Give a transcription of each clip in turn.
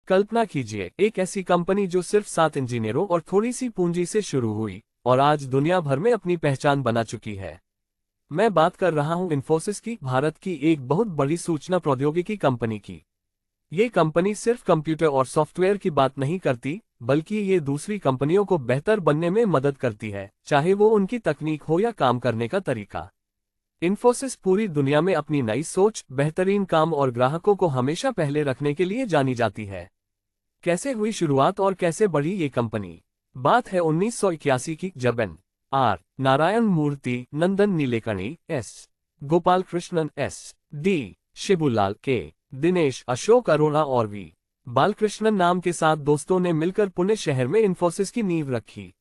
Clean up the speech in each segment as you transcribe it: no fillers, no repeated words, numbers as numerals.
कल्पना कीजिए, एक ऐसी कंपनी जो सिर्फ 7 इंजीनियरों और थोड़ी सी पूंजी से शुरू हुई और आज दुनिया भर में अपनी पहचान बना चुकी है। मैं बात कर रहा हूं इन्फोसिस की, भारत की एक बहुत बड़ी सूचना प्रौद्योगिकी कंपनी की। ये कंपनी सिर्फ कंप्यूटर और सॉफ्टवेयर की बात नहीं करती, बल्कि ये दूसरी कंपनियों को बेहतर बनने में मदद करती है, चाहे वो उनकी तकनीक हो या काम करने का तरीका। इन्फोसिस पूरी दुनिया में अपनी नई सोच, बेहतरीन काम और ग्राहकों को हमेशा पहले रखने के लिए जानी जाती है। कैसे हुई शुरुआत और कैसे बढ़ी ये कंपनी? बात है 1981 की, जब N R. Narayana Murthy, Nandan Nilekani, S. Gopal Krishnan, S. D. Shibulal, K. Dinesh, Ashok Arora और वी. बालकृष्णन नाम के 7 दोस्तों ने मिलकर पुणे शहर में इन्फोसिस की नींव रखी।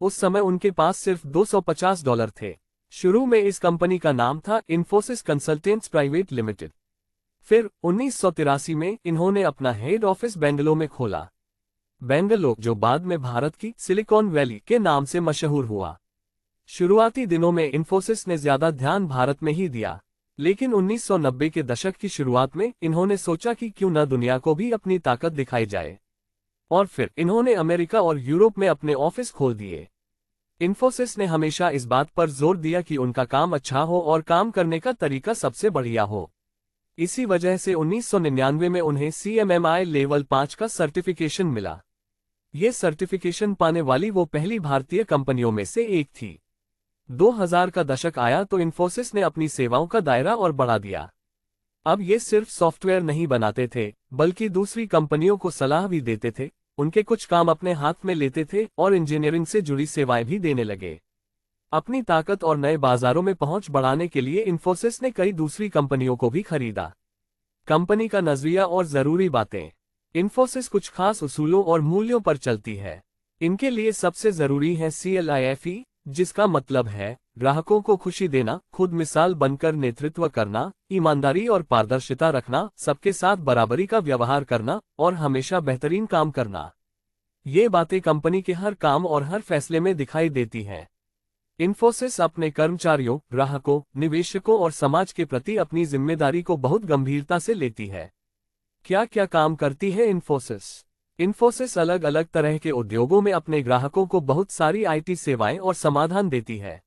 उस समय उनके पास सिर्फ $250 थे। शुरू में इस कंपनी का नाम था इन्फोसिस कंसल्टेंट्स प्राइवेट लिमिटेड। फिर 1983 में इन्होंने अपना हेड ऑफिस बेंगलुरु में खोला। बेंगलुरु, जो बाद में भारत की सिलिकॉन वैली के नाम से मशहूर हुआ। शुरुआती दिनों में इन्फोसिस ने ज्यादा ध्यान भारत में ही दिया, लेकिन 1990 के दशक की शुरुआत में इन्होंने सोचा कि क्यों न दुनिया को भी अपनी ताकत दिखाई जाए, और फिर इन्होंने अमेरिका और यूरोप में अपने ऑफिस खोल दिए। इन्फोसिस ने हमेशा इस बात पर जोर दिया कि उनका काम अच्छा हो और काम करने का तरीका सबसे बढ़िया हो। इसी वजह से 1999 में उन्हें CMMI लेवल 5 का सर्टिफिकेशन मिला। ये सर्टिफिकेशन पाने वाली वो पहली भारतीय कंपनियों में से एक थी। 2000 का दशक आया तो इन्फोसिस ने अपनी सेवाओं का दायरा और बढ़ा दिया। अब ये सिर्फ सॉफ्टवेयर नहीं बनाते थे, बल्कि दूसरी कंपनियों को सलाह भी देते थे, उनके कुछ काम अपने हाथ में लेते थे और इंजीनियरिंग से जुड़ी सेवाएं भी देने लगे। अपनी ताकत और नए बाजारों में पहुंच बढ़ाने के लिए इन्फोसिस ने कई दूसरी कंपनियों को भी खरीदा। कंपनी का नजरिया और जरूरी बातें। इन्फोसिस कुछ खास उसूलों और मूल्यों पर चलती है। इनके लिए सबसे जरूरी है CLIFE, जिसका मतलब है ग्राहकों को खुशी देना, खुद मिसाल बनकर नेतृत्व करना, ईमानदारी और पारदर्शिता रखना, सबके साथ बराबरी का व्यवहार करना और हमेशा बेहतरीन काम करना। ये बातें कंपनी के हर काम और हर फैसले में दिखाई देती हैं। इन्फोसिस अपने कर्मचारियों, ग्राहकों, निवेशकों और समाज के प्रति अपनी जिम्मेदारी को बहुत गंभीरता से लेती है। क्या क्या काम करती है इन्फोसिस? इन्फोसिस अलग अलग तरह के उद्योगों में अपने ग्राहकों को बहुत सारी IT सेवाएं और समाधान देती है।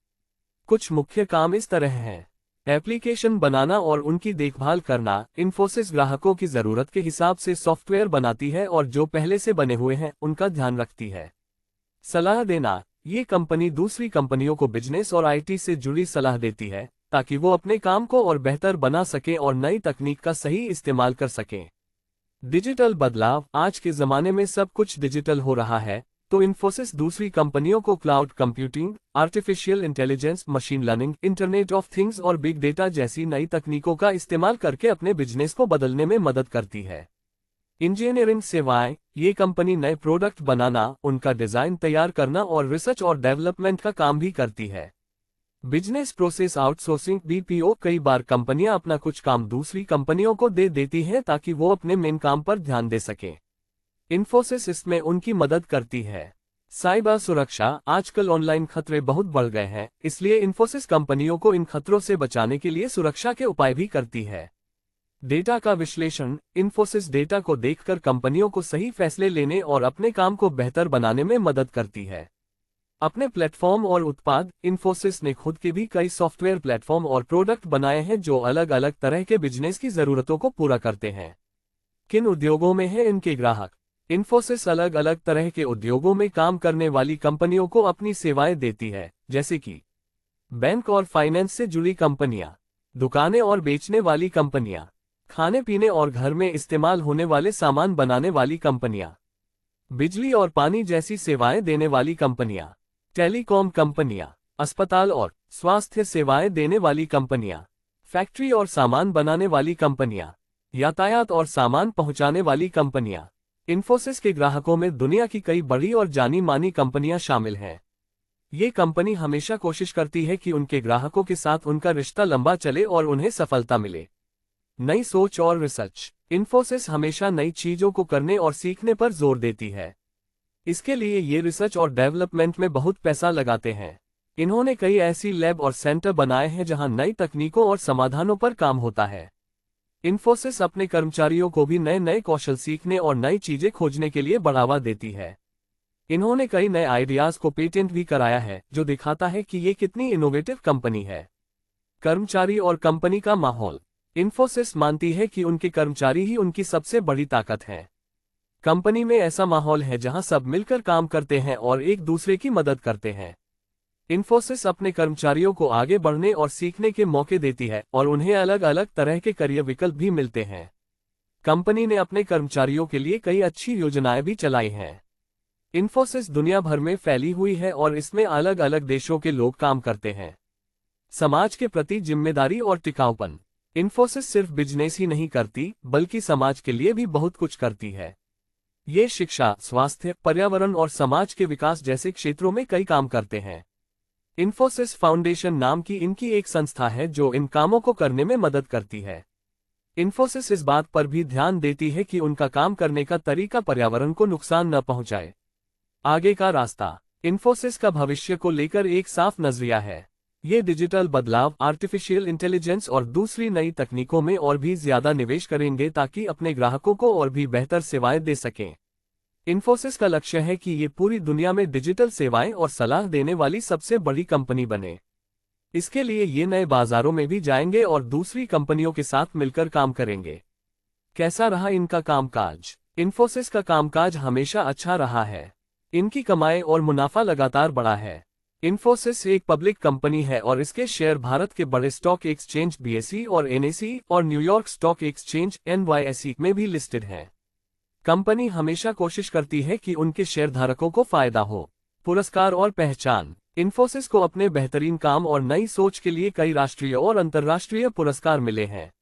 कुछ मुख्य काम इस तरह हैं। एप्लीकेशन बनाना और उनकी देखभाल करना। इन्फोसिस ग्राहकों की जरूरत के हिसाब से सॉफ्टवेयर बनाती है और जो पहले से बने हुए हैं उनका ध्यान रखती है। सलाह देना। ये कंपनी दूसरी कंपनियों को बिजनेस और IT से जुड़ी सलाह देती है, ताकि वो अपने काम को और बेहतर बना सकें और नई तकनीक का सही इस्तेमाल कर सकें। डिजिटल बदलाव। आज के ज़माने में सब कुछ डिजिटल हो रहा है, तो इन्फोसिस दूसरी कंपनियों को cloud computing, artificial intelligence, machine learning, internet of things और बिग डेटा जैसी नई तकनीकों का इस्तेमाल करके अपने बिजनेस को बदलने में मदद करती है। इंजीनियरिंग सेवाएं। ये कंपनी नए प्रोडक्ट बनाना, उनका डिज़ाइन तैयार करना और रिसर्च और डेवलपमेंट का काम भी करती है। Business process outsourcing BPO। कई बार कंपनियां अपना कुछ काम दूसरी कंपनियों को दे देती हैं ताकि वो अपने मेन काम पर ध्यान दे सकें। इन्फोसिस इसमें उनकी मदद करती है। साइबर सुरक्षा। आजकल ऑनलाइन खतरे बहुत बढ़ गए हैं, इसलिए इन्फोसिस कंपनियों को इन खतरों से बचाने के लिए सुरक्षा के उपाय भी करती है। डेटा का विश्लेषण। इन्फोसिस डेटा को देखकर कंपनियों को सही फैसले लेने और अपने काम को बेहतर बनाने में मदद करती है। अपने प्लेटफॉर्म और उत्पाद। इन्फोसिस ने खुद के भी कई सॉफ्टवेयर प्लेटफॉर्म और प्रोडक्ट बनाए हैं जो अलग अलग तरह के बिजनेस की जरूरतों को पूरा करते हैं। किन उद्योगों में हैं इनके ग्राहक? इन्फोसिस अलग अलग तरह के उद्योगों में काम करने वाली कंपनियों को अपनी सेवाएं देती है, जैसे कि बैंक और फाइनेंस से जुड़ी कंपनियां, दुकानें और बेचने वाली कंपनियां, खाने पीने और घर में इस्तेमाल होने वाले सामान बनाने वाली कंपनियां, बिजली और पानी जैसी सेवाएं देने वाली कंपनियां, टेलीकॉम कंपनियां, अस्पताल और स्वास्थ्य सेवाएं देने वाली कंपनियां, फैक्ट्री और सामान बनाने वाली कंपनियां, यातायात और सामान पहुंचाने वाली कंपनियां। इन्फोसिस के ग्राहकों में दुनिया की कई बड़ी और जानी मानी कंपनियां शामिल हैं। ये कंपनी हमेशा कोशिश करती है कि उनके ग्राहकों के साथ उनका रिश्ता लंबा चले और उन्हें सफलता मिले। नई सोच और रिसर्च। इन्फोसिस हमेशा नई चीजों को करने और सीखने पर जोर देती है। इसके लिए ये रिसर्च और डेवलपमेंट में बहुत पैसा लगाते हैं। इन्होंने कई ऐसी लैब और सेंटर बनाए हैं जहां नई तकनीकों और समाधानों पर काम होता है। इन्फोसिस अपने कर्मचारियों को भी नए नए कौशल सीखने और नई चीजें खोजने के लिए बढ़ावा देती है। इन्होंने कई नए आइडियाज को पेटेंट भी कराया है, जो दिखाता है कि ये कितनी इनोवेटिव कंपनी है। कर्मचारी और कंपनी का माहौल। इन्फोसिस मानती है कि उनके कर्मचारी ही उनकी सबसे बड़ी ताकत हैं। कंपनी में ऐसा माहौल है जहां सब मिलकर काम करते हैं और एक दूसरे की मदद करते हैं। इन्फोसिस अपने कर्मचारियों को आगे बढ़ने और सीखने के मौके देती है और उन्हें अलग अलग तरह के करियर विकल्प भी मिलते हैं। कंपनी ने अपने कर्मचारियों के लिए कई अच्छी योजनाएं भी चलाई हैं। इन्फोसिस दुनिया भर में फैली हुई है और इसमें अलग अलग देशों के लोग काम करते हैं। समाज के प्रति जिम्मेदारी और टिकाऊपन। इन्फोसिस सिर्फ बिजनेस ही नहीं करती, बल्कि समाज के लिए भी बहुत कुछ करती है। ये शिक्षा, स्वास्थ्य, पर्यावरण और समाज के विकास जैसे क्षेत्रों में कई काम करते हैं। इन्फोसिस फाउंडेशन नाम की इनकी एक संस्था है जो इन कामों को करने में मदद करती है। इन्फोसिस इस बात पर भी ध्यान देती है कि उनका काम करने का तरीका पर्यावरण को नुकसान न पहुंचाए। आगे का रास्ता। इन्फोसिस का भविष्य को लेकर एक साफ नजरिया है। ये डिजिटल बदलाव, आर्टिफिशियल इंटेलिजेंस और दूसरी नई तकनीकों में और भी ज्यादा निवेश करेंगे ताकि अपने ग्राहकों को और भी बेहतर सेवाएं दे सकें। इन्फोसिस का लक्ष्य है कि ये पूरी दुनिया में डिजिटल सेवाएं और सलाह देने वाली सबसे बड़ी कंपनी बने। इसके लिए ये नए बाजारों में भी जाएंगे और दूसरी कंपनियों के साथ मिलकर काम करेंगे। कैसा रहा इनका कामकाज? इन्फोसिस का कामकाज हमेशा अच्छा रहा है। इनकी कमाई और मुनाफा लगातार बढ़ा है। इन्फोसिस एक पब्लिक कंपनी है और इसके शेयर भारत के बड़े स्टॉक एक्सचेंज BSE और NSE और न्यूयॉर्क स्टॉक एक्सचेंज NYSE में भी लिस्टेड है। कंपनी हमेशा कोशिश करती है कि उनके शेयरधारकों को फायदा हो। पुरस्कार और पहचान। इन्फोसिस को अपने बेहतरीन काम और नई सोच के लिए कई राष्ट्रीय और अंतर्राष्ट्रीय पुरस्कार मिले हैं।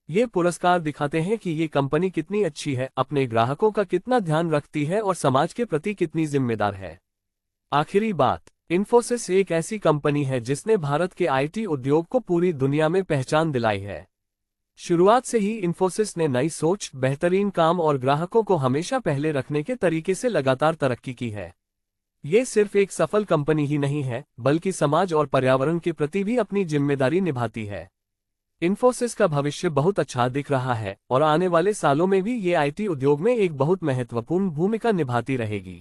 ये पुरस्कार दिखाते हैं कि ये कंपनी कितनी अच्छी है, अपने ग्राहकों का कितना ध्यान रखती है और समाज के प्रति कितनी जिम्मेदार है। आखिरी बात। इन्फोसिस एक ऐसी कंपनी है जिसने भारत के IT उद्योग को पूरी दुनिया में पहचान दिलाई है। शुरुआत से ही इन्फोसिस ने नई सोच, बेहतरीन काम और ग्राहकों को हमेशा पहले रखने के तरीके से लगातार तरक्की की है। ये सिर्फ एक सफल कंपनी ही नहीं है, बल्कि समाज और पर्यावरण के प्रति भी अपनी जिम्मेदारी निभाती है। इन्फोसिस का भविष्य बहुत अच्छा दिख रहा है और आने वाले सालों में भी ये IT उद्योग में एक बहुत महत्वपूर्ण भूमिका निभाती रहेगी।